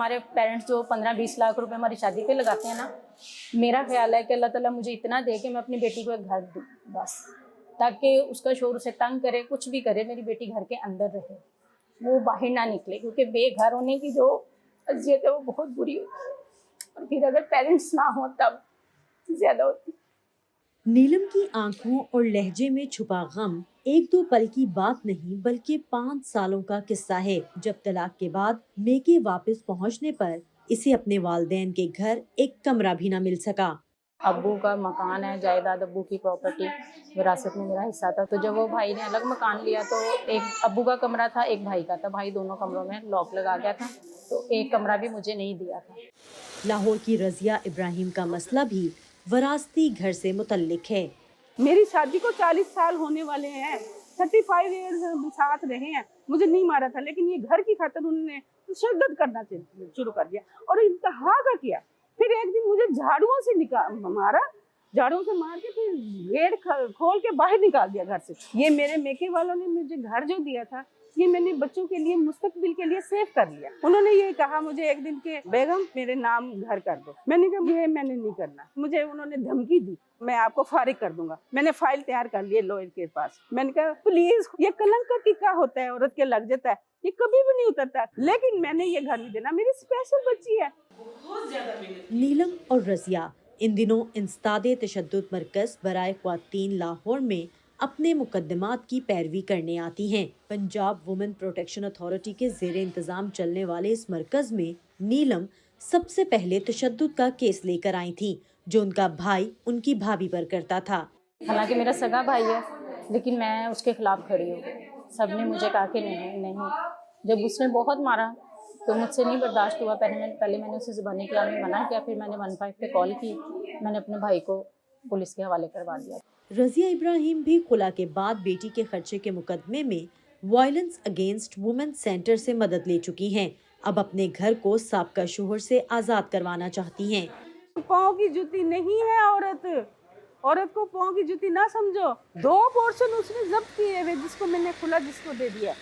हमारे पेरेंट्स जो 15-20 लाख रुपए हमारी शादी पे लगाते हैं ना, मेरा ख्याल है कि अल्लाह ताला मुझे इतना दे कि मैं अपनी बेटी को एक घर दूँ बस, ताकि उसका शोर उसे तंग करे, कुछ भी करे, मेरी बेटी घर के अंदर रहे, वो बाहर ना निकले, क्योंकि बेघर होने की जो अजियत है वो बहुत बुरी होती है, और फिर अगर पेरेंट्स ना हो तब ज़्यादा होती है। नीलम की आंखों और लहजे में छुपा गम एक दो पल की बात नहीं बल्कि 5 सालों का किस्सा है, जब तलाक के बाद मेके वापस पहुंचने पर इसे अपने वालिदैन के घर एक कमरा भी न मिल सका। अब्बू का मकान है, जायदाद अब्बू की प्रॉपर्टी, विरासत में मेरा हिस्सा था, तो जब वो भाई ने अलग मकान लिया तो एक अब्बू का कमरा था, एक भाई का था, भाई दोनों कमरों में लॉक लगा गया था, तो एक कमरा भी मुझे नहीं दिया था। लाहौर की रज़िया इब्राहिम का मसला भी वरासती घर से मुतल्लिक है। मेरी शादी को 40 साल होने वाले हैं, 35 ईयर्स साथ रहे हैं, मुझे नहीं मारा था, लेकिन ये घर की खातिर उन्होंने तशद्दुद करना शुरू कर दिया और इंतहा का किया। फिर एक दिन मुझे झाड़ुओं से मारा, झाड़ुओं से मार के फिर गेट खोल के बाहर निकाल दिया घर से। ये मेरे मेके वालों ने मुझे घर जो दिया था, ये मैंने बच्चों के लिए मुस्तकबिल के लिए सेव कर लिया। उन्होंने ये कहा मुझे एक दिन के बेगम मेरे नाम घर कर दो, मैंने कहा ये मैंने नहीं करना। मुझे उन्होंने धमकी दी, मैं आपको फारिग कर दूंगा। मैंने फाइल तैयार कर ली लॉयर के पास। मैंने कहा प्लीज, ये कलंक का टिक्का होता है, औरत के लग जाता है, ये कभी भी नहीं उतरता, लेकिन मैंने ये घर नहीं देना, मेरी स्पेशल बच्ची है। नीलम और रज़िया इन दिनों इंस्तादे तशद्दुद मरकज़ बराए ख्वातीन लाहौर में अपने मुकद्दमात की पैरवी करने आती हैं। पंजाब वुमेन प्रोटेक्शन अथॉरिटी के ज़ेरे इंतज़ाम चलने वाले इस मरकज़ में नीलम सबसे पहले तशद्दुद का केस लेकर आई थी, जो उनका भाई उनकी भाभी पर करता था। हालांकि मेरा सगा भाई है, लेकिन मैं उसके खिलाफ खड़ी हूँ। सबने मुझे कहा कि नहीं, जब उसने बहुत मारा तो मुझसे नहीं बर्दाश्त हुआ। पहले मैंने उसे ज़ुबानी कलाम में मना किया, फिर मैंने 15 पे कॉल की, मैंने अपने भाई को पुलिस के हवाले करवा दिया। रज़िया इब्राहिम भी खुला के बाद बेटी के खर्चे के मुकदमे में वायलेंस अगेंस्ट वुमेन सेंटर से मदद ले चुकी हैं। अब अपने घर को साबका शोहर से आज़ाद करवाना चाहती हैं। पाँव की जूती नहीं है औरत को पाँव की जूती ना समझो। 2 पोर्शन उसने जब्त किए हुए, जिसको मैंने खुला जिसको दे दिया,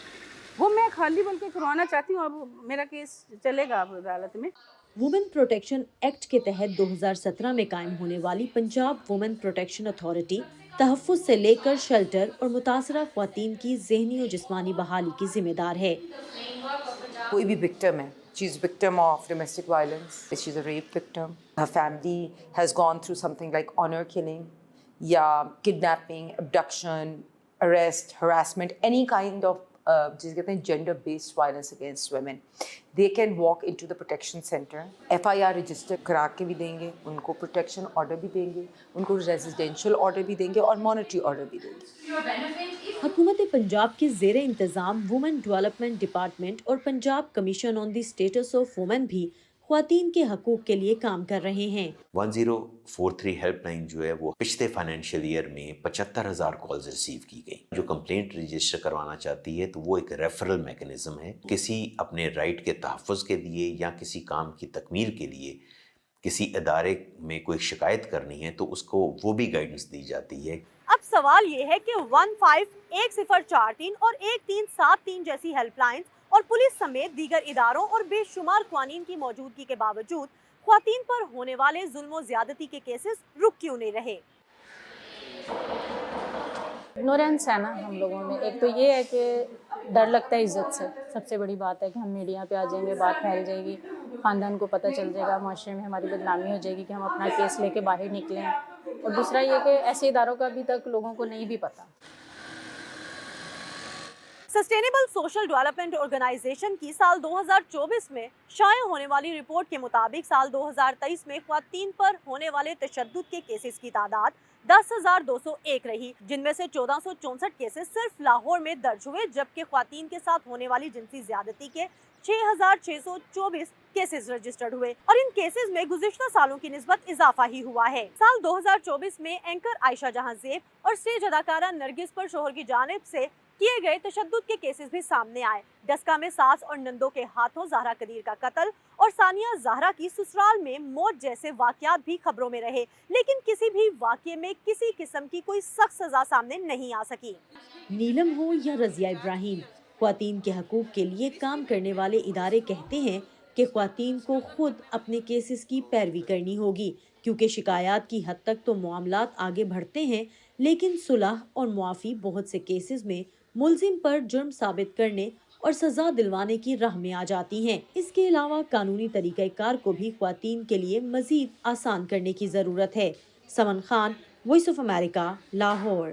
वो मैं खाली बल्कि करवाना चाहती हूँ। अब मेरा केस चलेगा अब अदालत में। वुमेन प्रोटेक्शन एक्ट के तहत 2017 में कायम होने वाली पंजाब वुमेन प्रोटेक्शन अथॉरिटी तहफ़्फ़ुज़ से लेकर शेल्टर और मुतासरा ख़वातीन की ज़हनी और जिस्मानी बहाली की जिम्मेदार है। कोई भी विक्टिम है, she is victim of domestic violence, she is a rape victim, her family has gone through something like honor killing या kidnapping, abduction, arrest, harassment, any kind of जिसे कहते हैं gender based violence against women, they can walk into the protection centre. FIR register करा के भी देंगे, उनको protection order भी देंगे, उनको रेजिडेंशियल ऑर्डर भी देंगे और मॉनेटरी ऑर्डर भी देंगे। हुकूमत पंजाब के ज़ेरे इंतज़ाम वुमेन डेवलपमेंट डिपार्टमेंट और Punjab commission on the status of women भी ख्वातीन के हकूक़ के लिए काम कर रहे हैं। 1043 हेल्पलाइन जो है वो पिछले फाइनेंशियल ईयर में 75,000 कॉल्स रिसीव की गई। जो कंप्लेंट रजिस्टर करवाना चाहती है तो वो एक रेफरल मैकेनिज्म है, किसी अपने राइट के तहफ़्फ़ुज़ के लिए या किसी काम की तकमील के लिए किसी इदारे में कोई शिकायत करनी है तो उसको वो भी गाइडेंस दी जाती है। अब सवाल ये है कि 151043 और 1373 जैसी हेल्पलाइंस और पुलिस समेत दीगर इदारों और बेशुमार क़वानीन की मौजूदगी के बावजूद ख़वातीन पर होने वाले जुल्म ज़्यादती के केसेस रुक क्यों नहीं रहे? इग्नोरेंस है ना हम लोगों में। एक तो ये है कि डर लगता है इज्जत से, सबसे बड़ी बात है कि हम मीडिया पे आ जाएंगे, बात फैल जाएगी, ख़ानदान को पता चल जाएगा, माशरे में हमारी बदनामी हो जाएगी कि हम अपना केस लेके बाहर निकलें। और दूसरा ये कि ऐसे इदारों का अभी तक लोगों को नहीं भी पता। सस्टेनेबल सोशल डेवलपमेंट ऑर्गेनाइजेशन की साल 2024 में शाया होने वाली रिपोर्ट के मुताबिक साल 2023 में ख्वातीन पर होने वाले तशद्दुद के केसेस की तादाद 10,201 रही, जिनमें से 1464 केसेस सिर्फ लाहौर में दर्ज हुए, जबकि ख्वातीन के साथ होने वाली जिनसी ज्यादती के 6,624 केसेस रजिस्टर्ड हुए और इन केसेस में गुज़िश्ता सालों की निस्बत इजाफा ही हुआ है। साल 2024 में एंकर आयशा जहां ज़ेब और स्टेज अदाकारा नरगिस पर शोहर की जानिब से किए गए तशद्दुद के केसेस भी सामने आए। डस्का में सास और नंदों के हाथों ज़हरा कदीर का कत्ल और सानिया ज़हरा की ससुराल में मौत जैसे वाक़यात भी खबरों में रहे, लेकिन किसी भी वाक़ये में किसी किस्म की कोई सख्त सज़ा सामने नहीं आ सकी। नीलम हो या रज़िया इब्राहिम, ख्वातीन के हकूक़ के लिए काम करने वाले इदारे कहते हैं کہ خواتین کو خود اپنے کیسز کی پیروی کرنی ہوگی، کیونکہ شکایات کی حد تک تو معاملات آگے بڑھتے ہیں، لیکن صلح اور معافی بہت سے کیسز میں ملزم پر جرم ثابت کرنے اور سزا دلوانے کی راہ میں آ جاتی ہیں۔ اس کے علاوہ قانونی طریقہ کار کو بھی خواتین کے لیے مزید آسان کرنے کی ضرورت ہے۔ Saman Khan, voice of America, Lahore.